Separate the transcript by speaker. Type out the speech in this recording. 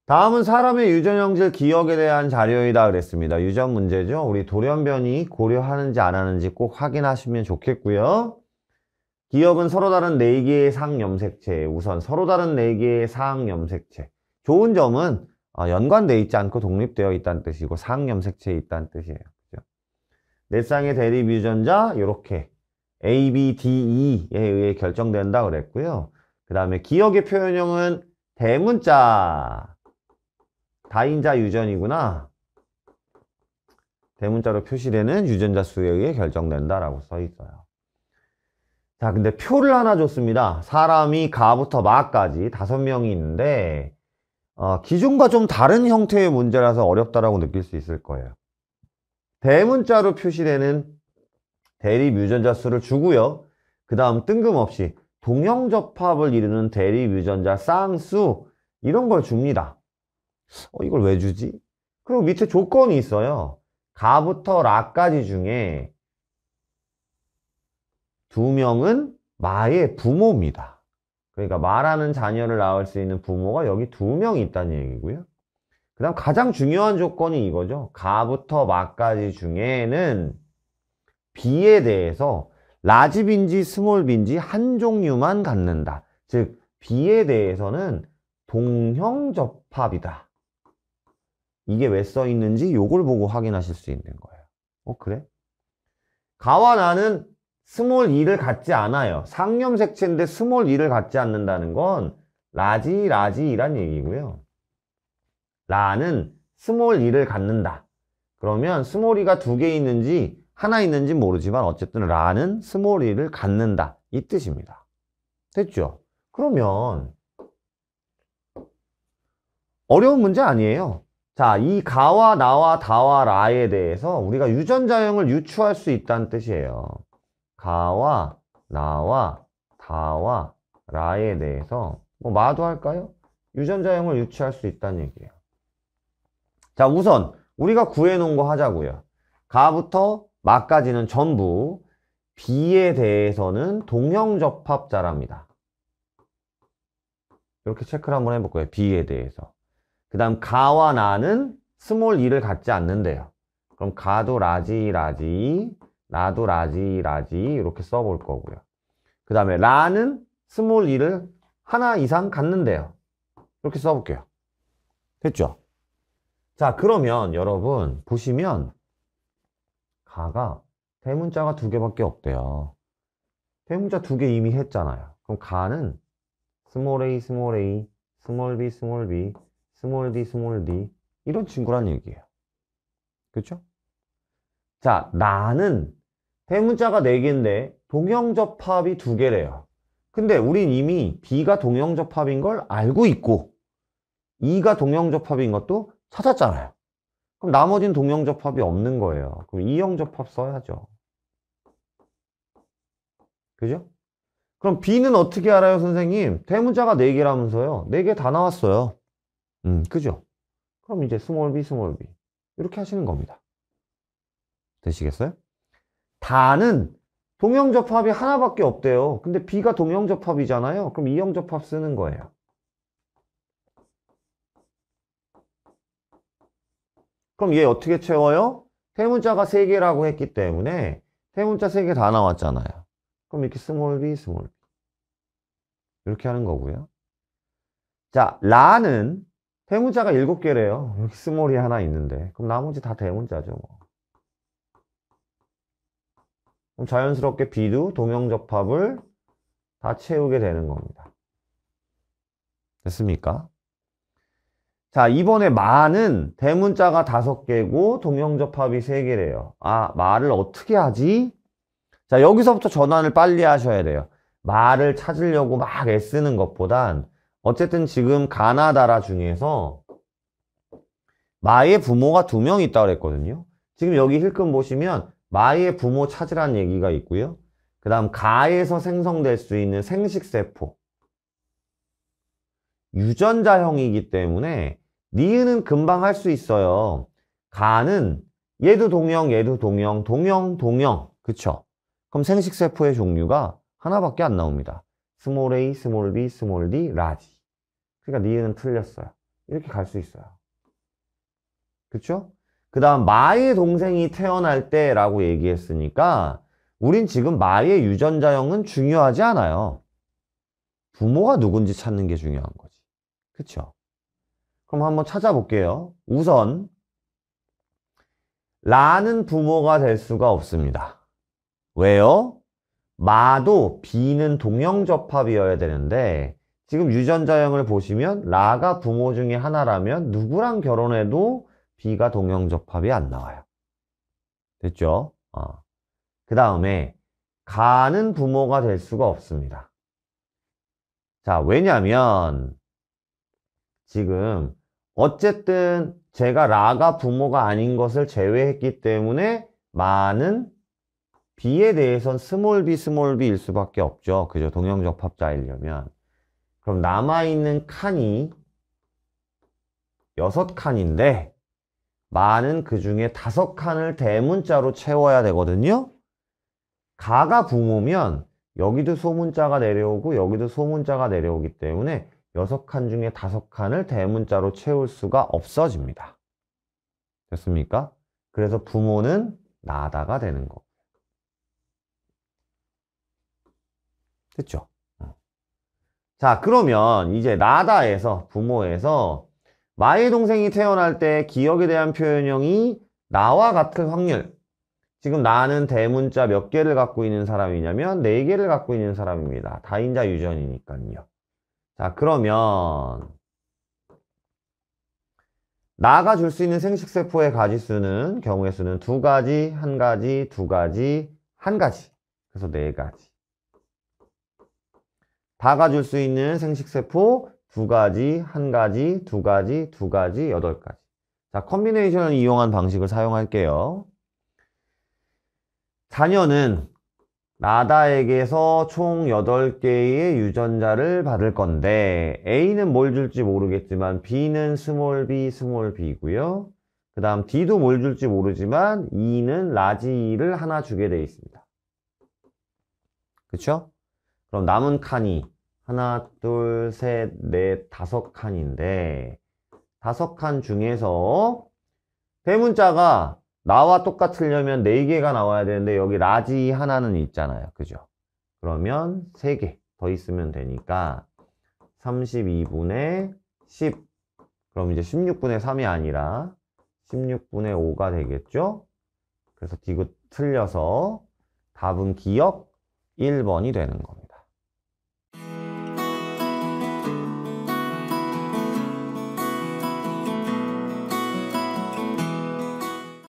Speaker 1: 다음은 사람의 유전 형질 기억에 대한 자료이다 그랬습니다. 유전 문제죠. 우리 돌연변이 고려하는지 안 하는지 꼭 확인하시면 좋겠고요. 기억은 서로 다른 4개의 상염색체. 우선 서로 다른 4개의 상염색체. 좋은 점은 연관되어 있지 않고 독립되어 있다는 뜻이고 상염색체에 있다는 뜻이에요. 그죠? 4쌍의 대립 유전자 이렇게 A, B, D, E에 의해 결정된다 그랬고요. 그 다음에 기억의 표현형은 대문자. 다인자 유전이구나. 대문자로 표시되는 유전자 수에 의해 결정된다라고 써 있어요. 자, 근데 표를 하나 줬습니다. 사람이 가부터 마까지 5명이 있는데 기존과 좀 다른 형태의 문제라서 어렵다라고 느낄 수 있을 거예요. 대문자로 표시되는 대립 유전자 수를 주고요. 그 다음 뜬금없이 동형접합을 이루는 대립 유전자 쌍수 이런 걸 줍니다. 이걸 왜 주지? 그리고 밑에 조건이 있어요. 가부터 라까지 중에 2명은 마의 부모입니다. 그러니까 마라는 자녀를 낳을 수 있는 부모가 여기 2명이 있다는 얘기고요. 그 다음 가장 중요한 조건이 이거죠. 가부터 마까지 중에는 B에 대해서 라지 빈지 스몰 빈지 한 종류만 갖는다. 즉 B에 대해서는 동형접합이다. 이게 왜 써 있는지 요걸 보고 확인하실 수 있는 거예요. 그래? 가와 나는 스몰 2를 갖지 않아요. 상염색체인데 스몰 2를 갖지 않는다는 건 라지이란 얘기고요. 라는 스몰 2를 갖는다. 그러면 스몰 2가 2개 있는지 하나 있는지 모르지만 어쨌든 라는 스몰 2를 갖는다. 이 뜻입니다. 됐죠? 그러면 어려운 문제 아니에요. 자, 이 가와 나와 다와 라에 대해서 우리가 유전자형을 유추할 수 있다는 뜻이에요. 가와 나와 다와 라에 대해서 마도 할까요? 유전자형을 유추할 수 있다는 얘기예요. 자, 우선 우리가 구해놓은 거 하자고요. 가부터 마까지는 전부 B에 대해서는 동형접합자랍니다. 이렇게 체크를 한번 해볼 거예요. B에 대해서. 그 다음 가와 나는 스몰 2를 갖지 않는데요. 그럼 가도 라지 나도 라지 이렇게 써볼 거고요. 그 다음에 라는 스몰 2를 하나 이상 갖는데요. 이렇게 써볼게요. 됐죠? 자, 그러면 여러분 보시면 가가 대문자가 2개밖에 없대요. 대문자 2개 이미 했잖아요. 그럼 가는 스몰 a, 스몰 b, 스몰 d 이런 친구란 얘기예요. 그렇죠? 자, 나는 대문자가 4개인데 동형접합이 2개래요. 근데 우린 이미 B가 동형접합인 걸 알고 있고 E가 동형접합인 것도 찾았잖아요. 그럼 나머지는 동형접합이 없는 거예요. 그럼 이형접합 써야죠. 그죠? 그럼 B는 어떻게 알아요, 선생님? 대문자가 4개라면서요. 4개 다 나왔어요. 그죠? 그럼 이제 스몰 b 이렇게 하시는 겁니다. 되시겠어요? 다는 동형접합이 하나밖에 없대요. 근데 B가 동형접합이잖아요. 그럼 이형접합 쓰는 거예요. 그럼 얘 어떻게 채워요? 대문자가 3개라고 했기 때문에 대문자 3개 다 나왔잖아요. 그럼 이렇게 스몰 b 이렇게 하는 거고요. 자, 라는 대문자가 7개래요. 여기 스몰이 하나 있는데 그럼 나머지 다 대문자죠. 뭐. 그럼 자연스럽게 B도 동형접합을 다 채우게 되는 겁니다. 됐습니까? 자, 이번에 마는 대문자가 5개고 동형접합이 3개래요. 마를 어떻게 하지? 자, 여기서부터 전환을 빨리 하셔야 돼요. 마를 찾으려고 막 애쓰는 것보단 어쨌든 지금 가나다라 중에서 마의 부모가 2명 있다고 그랬거든요. 지금 여기 힐끔 보시면 마의 부모 찾으라는 얘기가 있고요. 그 다음 가에서 생성될 수 있는 생식세포 유전자형이기 때문에 니은은 금방 할 수 있어요. 가는 얘도 동형 동형 그쵸? 그럼 생식세포의 종류가 하나밖에 안 나옵니다. 스몰 a, 스몰 b, 스몰 d, 라지. 그러니까 니은은 틀렸어요. 이렇게 갈 수 있어요. 그쵸? 그 다음 마의 동생이 태어날 때라고 얘기했으니까 우린 지금 마의 유전자형은 중요하지 않아요. 부모가 누군지 찾는 게 중요한 거지. 그쵸? 그럼 한번 찾아볼게요. 우선 라는 부모가 될 수가 없습니다. 왜요? 마도 B는 동형접합이어야 되는데 지금 유전자형을 보시면 라가 부모 중에 하나라면 누구랑 결혼해도 B가 동형접합이 안 나와요. 됐죠? 그 다음에 가는 부모가 될 수가 없습니다. 자, 왜냐면 지금 어쨌든 제가 라가 부모가 아닌 것을 제외했기 때문에 마는 B에 대해선 스몰 b일 수밖에 없죠. 그죠? 동형접합자이려면. 그럼 남아있는 칸이 6칸인데 마는 그 중에 5칸을 대문자로 채워야 되거든요. 가가 부모면 여기도 소문자가 내려오고 여기도 소문자가 내려오기 때문에 6칸 중에 5칸을 대문자로 채울 수가 없어집니다. 됐습니까? 그래서 부모는 나다가 되는 거. 됐죠? 자, 그러면 이제 나다에서 부모에서 마의 동생이 태어날 때 기억에 대한 표현형이 나와 같을 확률. 지금 나는 대문자 몇 개를 갖고 있는 사람이냐면 4개를 갖고 있는 사람입니다. 다인자 유전이니까요. 자, 그러면 나가 줄 수 있는 생식세포의 가지수는 경우의 수는 2가지, 1가지, 2가지, 1가지. 그래서 4가지. 다가 줄 수 있는 생식세포 2가지, 1가지, 2가지, 2가지, 8가지. 자, 컨비네이션을 이용한 방식을 사용할게요. 자녀는 나다에게서 총 8개의 유전자를 받을 건데 A는 뭘 줄지 모르겠지만 B는 스몰 b이고요. 그 다음 D도 뭘 줄지 모르지만 E는 라지 E를 하나 주게 되어 있습니다. 그쵸? 그럼 남은 칸이 하나, 둘, 셋, 넷, 5칸인데 5칸 중에서 대문자가 나와 똑같으려면 4개가 나와야 되는데 여기 라지 하나는 있잖아요. 그죠? 그러면 3개 더 있으면 되니까 32분의 10. 그럼 이제 16분의 3이 아니라 16분의 5가 되겠죠? 그래서 디귿 틀려서 답은 기억 1번이 되는 겁니다.